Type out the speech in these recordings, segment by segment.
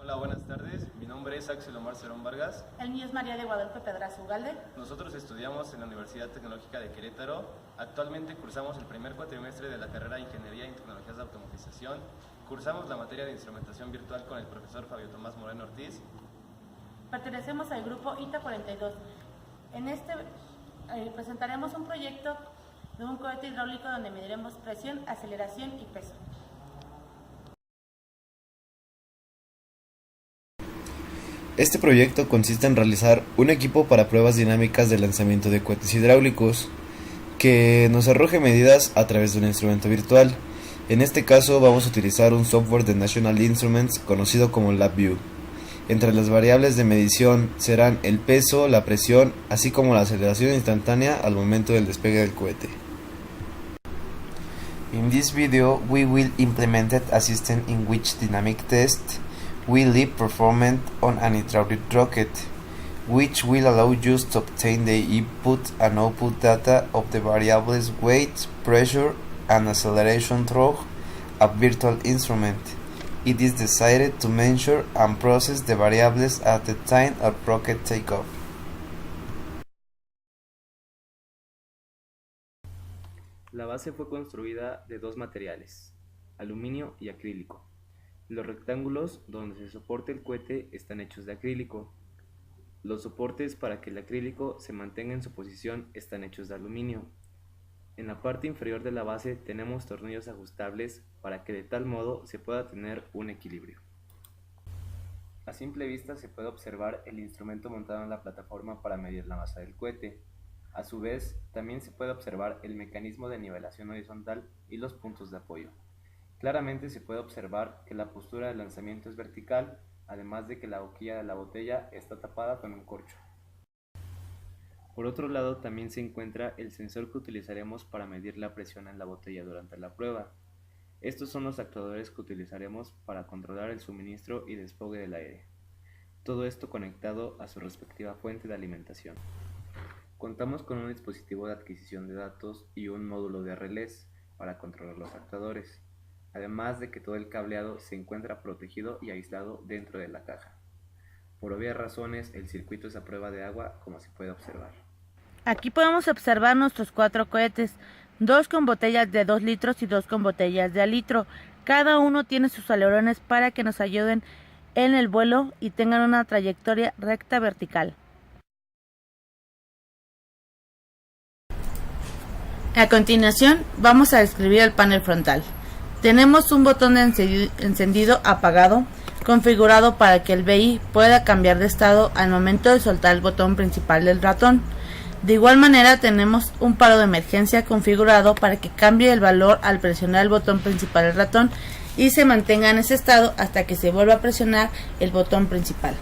Hola, buenas tardes. Mi nombre es Axel Omar Cerón Vargas. El mío es María de Guadalupe Pedraza Ugalde. Nosotros estudiamos en la Universidad Tecnológica de Querétaro. Actualmente cursamos el primer cuatrimestre de la carrera de Ingeniería en Tecnologías de Automatización. Cursamos la materia de instrumentación virtual con el profesor Fabio Tomás Moreno Ortiz. Pertenecemos al grupo ITA 42. En este presentaremos un proyecto de un cohete hidráulico donde mediremos presión, aceleración y peso. Este proyecto consiste en realizar un equipo para pruebas dinámicas de lanzamiento de cohetes hidráulicos que nos arroje medidas a través de un instrumento virtual. En este caso vamos a utilizar un software de National Instruments conocido como LabVIEW. Entre las variables de medición serán el peso, la presión, así como la aceleración instantánea al momento del despegue del cohete. In this video we will implement a system in which dynamic test will be performed on an hydraulic rocket, which will allow you to obtain the input and output data of the variables weight, pressure, and acceleration through a virtual instrument. It is decided to measure and process the variables at the time of rocket takeoff. La base fue construida de dos materiales, aluminio y acrílico. Los rectángulos donde se soporta el cohete están hechos de acrílico. Los soportes para que el acrílico se mantenga en su posición están hechos de aluminio. En la parte inferior de la base tenemos tornillos ajustables para que de tal modo se pueda tener un equilibrio. A simple vista se puede observar el instrumento montado en la plataforma para medir la masa del cohete. A su vez, también se puede observar el mecanismo de nivelación horizontal y los puntos de apoyo. Claramente se puede observar que la postura de lanzamiento es vertical, además de que la boquilla de la botella está tapada con un corcho. Por otro lado, también se encuentra el sensor que utilizaremos para medir la presión en la botella durante la prueba. Estos son los actuadores que utilizaremos para controlar el suministro y desfogue del aire. Todo esto conectado a su respectiva fuente de alimentación. Contamos con un dispositivo de adquisición de datos y un módulo de relés para controlar los actuadores, además de que todo el cableado se encuentra protegido y aislado dentro de la caja. Por obvias razones, el circuito es a prueba de agua, como se puede observar. Aquí podemos observar nuestros 4 cohetes, 2 con botellas de 2 litros y 2 con botellas de a litro. Cada uno tiene sus alerones para que nos ayuden en el vuelo y tengan una trayectoria recta vertical. A continuación, vamos a describir el panel frontal. Tenemos un botón de encendido apagado, configurado para que el BI pueda cambiar de estado al momento de soltar el botón principal del ratón. De igual manera tenemos un paro de emergencia configurado para que cambie el valor al presionar el botón principal del ratón y se mantenga en ese estado hasta que se vuelva a presionar el botón principal.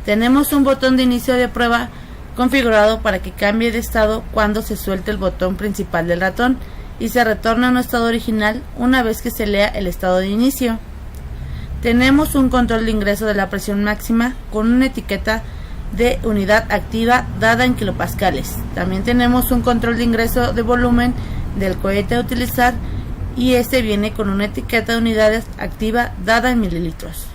Tenemos un botón de inicio de prueba configurado para que cambie de estado cuando se suelte el botón principal del ratón y se retorna a nuestro estado original una vez que se lea el estado de inicio. Tenemos un control de ingreso de la presión máxima con una etiqueta de unidad activa dada en kilopascales. También tenemos un control de ingreso de volumen del cohete a utilizar y este viene con una etiqueta de unidades activa dada en mililitros.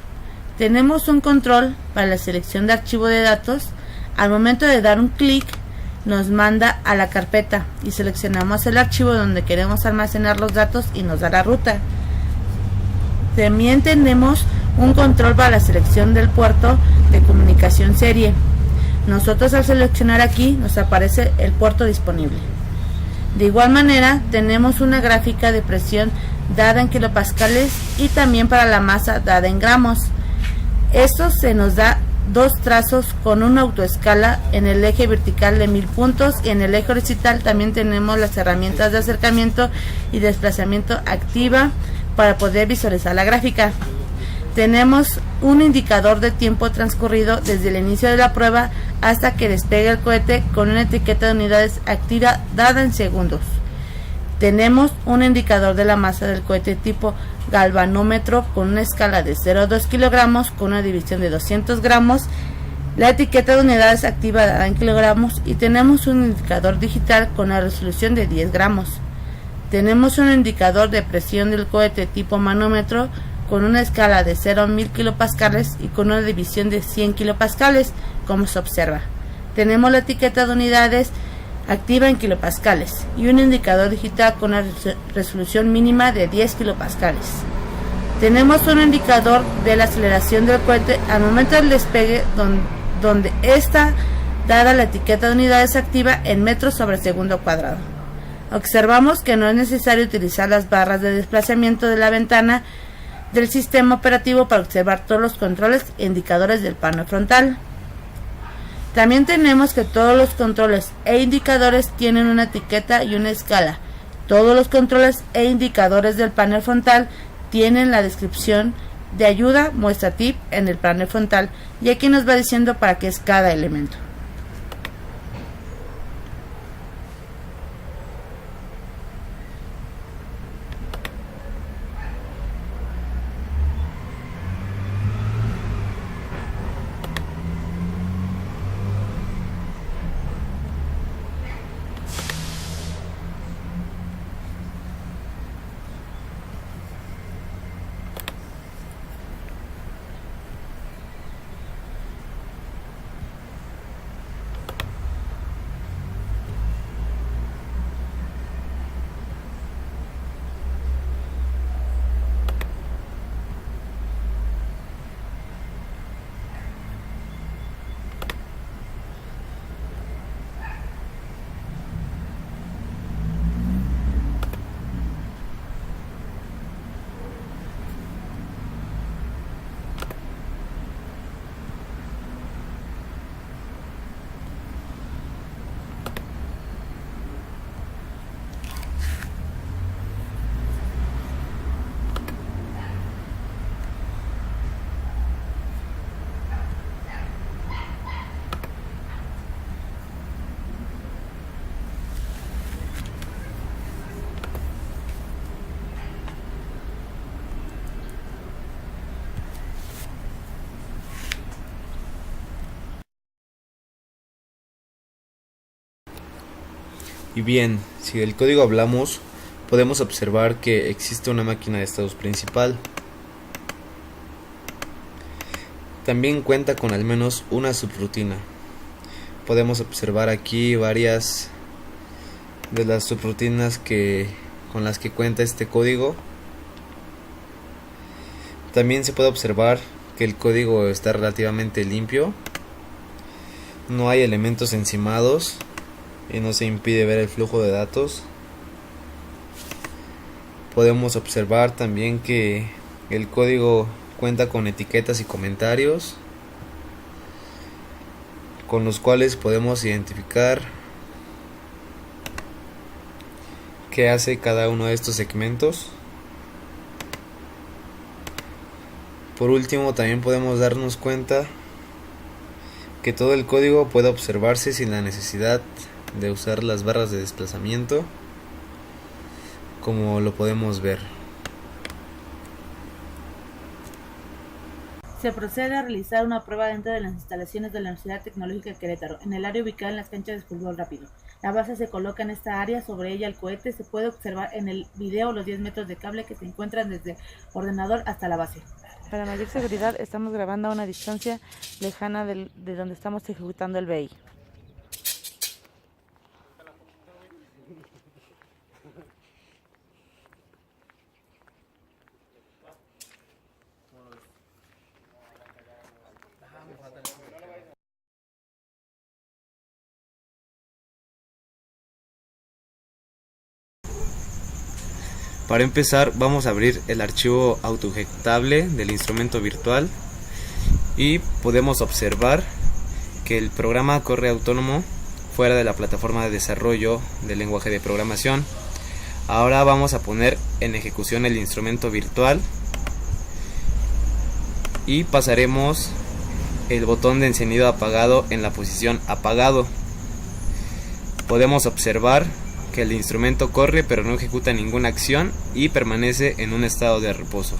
Tenemos un control para la selección de archivo de datos. Al momento de dar un clic nos manda a la carpeta y seleccionamos el archivo donde queremos almacenar los datos y nos da la ruta. También tenemos un control para la selección del puerto de comunicación serie. Nosotros al seleccionar aquí nos aparece el puerto disponible. De igual manera tenemos una gráfica de presión dada en kilopascales y también para la masa dada en gramos. Esto se nos da 2 trazos con una autoescala en el eje vertical de 1000 puntos y en el eje horizontal también tenemos las herramientas de acercamiento y desplazamiento activa para poder visualizar la gráfica. Tenemos un indicador de tiempo transcurrido desde el inicio de la prueba hasta que despegue el cohete con una etiqueta de unidades activa dada en segundos. Tenemos un indicador de la masa del cohete tipo galvanómetro con una escala de 0 a 2 kilogramos con una división de 200 gramos, la etiqueta de unidades activa dada en kilogramos y tenemos un indicador digital con una resolución de 10 gramos. Tenemos un indicador de presión del cohete tipo manómetro con una escala de 0 a 1000 kilopascales y con una división de 100 kilopascales, como se observa. Tenemos la etiqueta de unidades activa en kilopascales y un indicador digital con una resolución mínima de 10 kilopascales. Tenemos un indicador de la aceleración del cohete al momento del despegue, donde está dada la etiqueta de unidades activa en metros sobre segundo cuadrado. Observamos que no es necesario utilizar las barras de desplazamiento de la ventana del sistema operativo para observar todos los controles e indicadores del panel frontal. También tenemos que todos los controles e indicadores tienen una etiqueta y una escala. Todos los controles e indicadores del panel frontal tienen la descripción de ayuda, muestra tip en el panel frontal, y aquí nos va diciendo para qué es cada elemento. Y bien, si del código hablamos, podemos observar que existe una máquina de estados principal. También cuenta con al menos una subrutina. Podemos observar aquí varias de las subrutinas con las que cuenta este código. También se puede observar que el código está relativamente limpio. No hay elementos encimados y no se impide ver el flujo de datos. Podemos observar también que el código cuenta con etiquetas y comentarios con los cuales podemos identificar qué hace cada uno de estos segmentos. Por último, también podemos darnos cuenta que todo el código puede observarse sin la necesidad de usar las barras de desplazamiento, como lo podemos ver. Se procede a realizar una prueba dentro de las instalaciones de la Universidad Tecnológica de Querétaro, en el área ubicada en las canchas de fútbol rápido. La base se coloca en esta área, sobre ella el cohete. Se puede observar en el video los 10 metros de cable que se encuentran desde el ordenador hasta la base. Para mayor seguridad estamos grabando a una distancia lejana de donde estamos ejecutando el BI. Para empezar, vamos a abrir el archivo autoejecutable del instrumento virtual y podemos observar que el programa corre autónomo fuera de la plataforma de desarrollo del lenguaje de programación. Ahora vamos a poner en ejecución el instrumento virtual y pasaremos el botón de encendido apagado en la posición apagado. Podemos observar que el instrumento corre pero no ejecuta ninguna acción y permanece en un estado de reposo.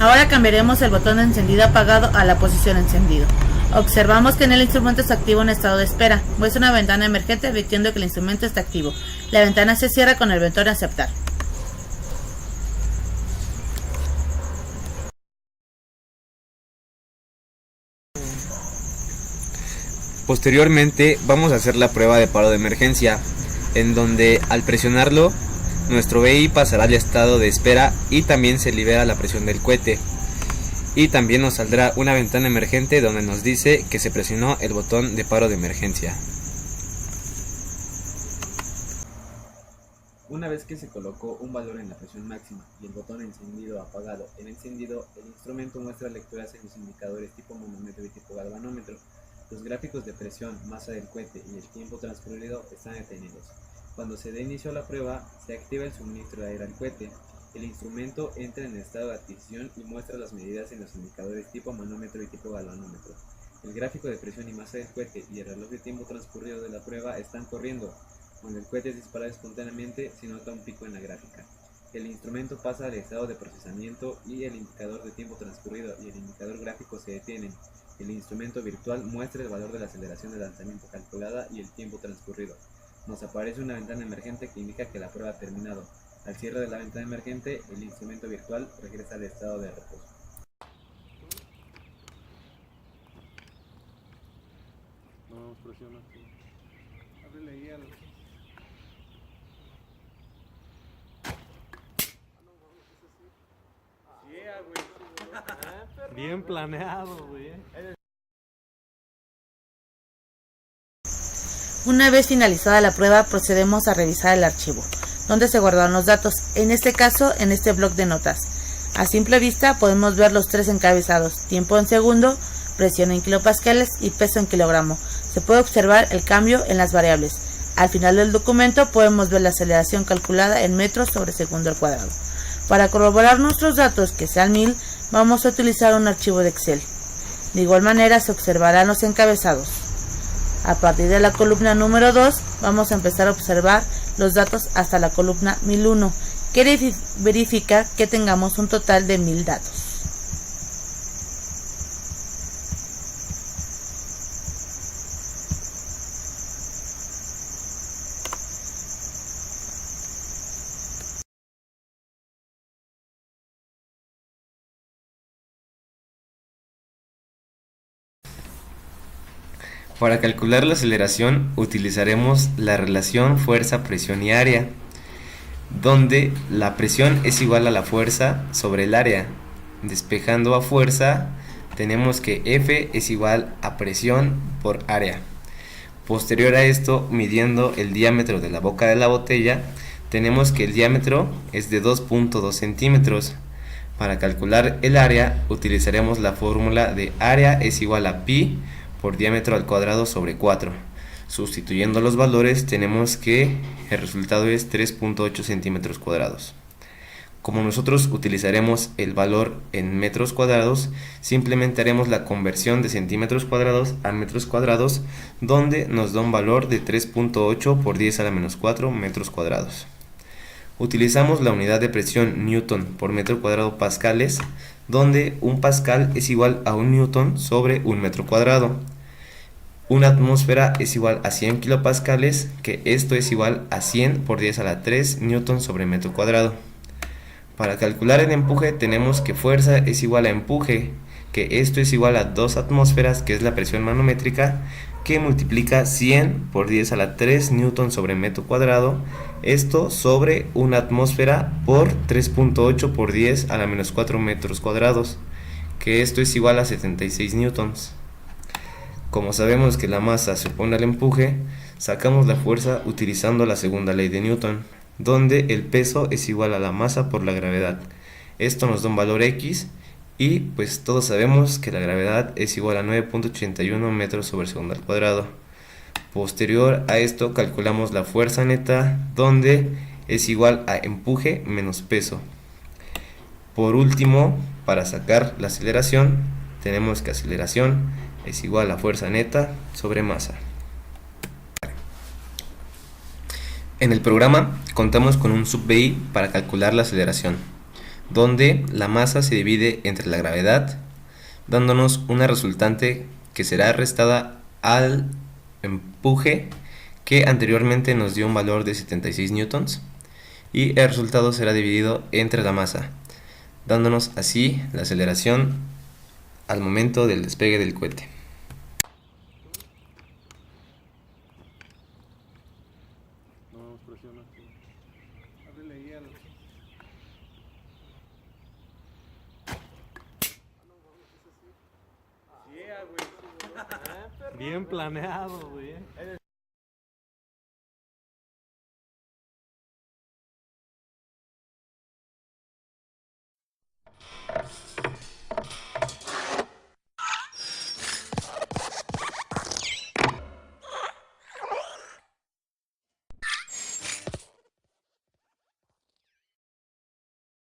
Ahora cambiaremos el botón de encendido apagado a la posición encendido. Observamos que en el instrumento está activo en estado de espera. Muestra una ventana emergente advirtiendo que el instrumento está activo. La ventana se cierra con el botón aceptar. Posteriormente vamos a hacer la prueba de paro de emergencia, en donde al presionarlo, nuestro BI pasará al estado de espera y también se libera la presión del cohete. Y también nos saldrá una ventana emergente donde nos dice que se presionó el botón de paro de emergencia. Una vez que se colocó un valor en la presión máxima y el botón encendido apagado en encendido, el instrumento muestra lecturas en los indicadores tipo manómetro y tipo galvanómetro. Los gráficos de presión, masa del cohete y el tiempo transcurrido están detenidos. Cuando se dé inicio a la prueba, se activa el suministro de aire al cohete. El instrumento entra en estado de adquisición y muestra las medidas en los indicadores tipo manómetro y tipo galvanómetro. El gráfico de presión y masa del cohete y el reloj de tiempo transcurrido de la prueba están corriendo. Cuando el cohete es disparado espontáneamente, se nota un pico en la gráfica. El instrumento pasa al estado de procesamiento y el indicador de tiempo transcurrido y el indicador gráfico se detienen. El instrumento virtual muestra el valor de la aceleración de lanzamiento calculada y el tiempo transcurrido. Nos aparece una ventana emergente que indica que la prueba ha terminado. Al cierre de la ventana emergente, el instrumento virtual regresa al estado de reposo. No, presiona. Ábrele ahí al... Bien planeado, güey. Una vez finalizada la prueba, procedemos a revisar el archivo, donde se guardaron los datos, en este caso en este bloc de notas. A simple vista podemos ver los tres encabezados: tiempo en segundo, presión en kilopascales y peso en kilogramo. Se puede observar el cambio en las variables. Al final del documento podemos ver la aceleración calculada en metros sobre segundo al cuadrado. Para corroborar nuestros datos que sean 1000, vamos a utilizar un archivo de Excel. De igual manera se observarán los encabezados. A partir de la columna número 2 vamos a empezar a observar los datos hasta la columna 1001, que verifica que tengamos un total de 1000 datos. Para calcular la aceleración utilizaremos la relación fuerza-presión y área, donde la presión es igual a la fuerza sobre el área. Despejando a fuerza, tenemos que F es igual a presión por área. Posterior a esto, midiendo el diámetro de la boca de la botella, tenemos que el diámetro es de 2.2 centímetros. Para calcular el área, utilizaremos la fórmula de área es igual a pi por diámetro al cuadrado sobre 4. Sustituyendo los valores, tenemos que el resultado es 3.8 centímetros cuadrados. Como nosotros utilizaremos el valor en metros cuadrados, simplemente haremos la conversión de centímetros cuadrados a metros cuadrados, donde nos da un valor de 3.8 por 10 a la menos 4 metros cuadrados. Utilizamos la unidad de presión newton por metro cuadrado pascales, donde un pascal es igual a un newton sobre un metro cuadrado. Una atmósfera es igual a 100 kilopascales, que esto es igual a 100 por 10 a la 3 newton sobre metro cuadrado. Para calcular el empuje tenemos que fuerza es igual a empuje, que esto es igual a 2 atmósferas, que es la presión manométrica, que multiplica 100 por 10 a la 3 newton sobre metro cuadrado, esto sobre una atmósfera por 3.8 por 10 a la menos 4 metros cuadrados, que esto es igual a 76 newtons. Como sabemos que la masa se opone al empuje, sacamos la fuerza utilizando la segunda ley de Newton, donde el peso es igual a la masa por la gravedad. Esto nos da un valor X y pues todos sabemos que la gravedad es igual a 9.81 metros sobre segundo al cuadrado. Posterior a esto calculamos la fuerza neta, donde es igual a empuje menos peso. Por último, para sacar la aceleración, tenemos que aceleración es igual a fuerza neta sobre masa. En el programa contamos con un sub-BI para calcular la aceleración, donde la masa se divide entre la gravedad, dándonos una resultante que será restada al empuje, que anteriormente nos dio un valor de 76 newtons, y el resultado será dividido entre la masa, dándonos así la aceleración al momento del despegue del cohete. Bien planeado, güey.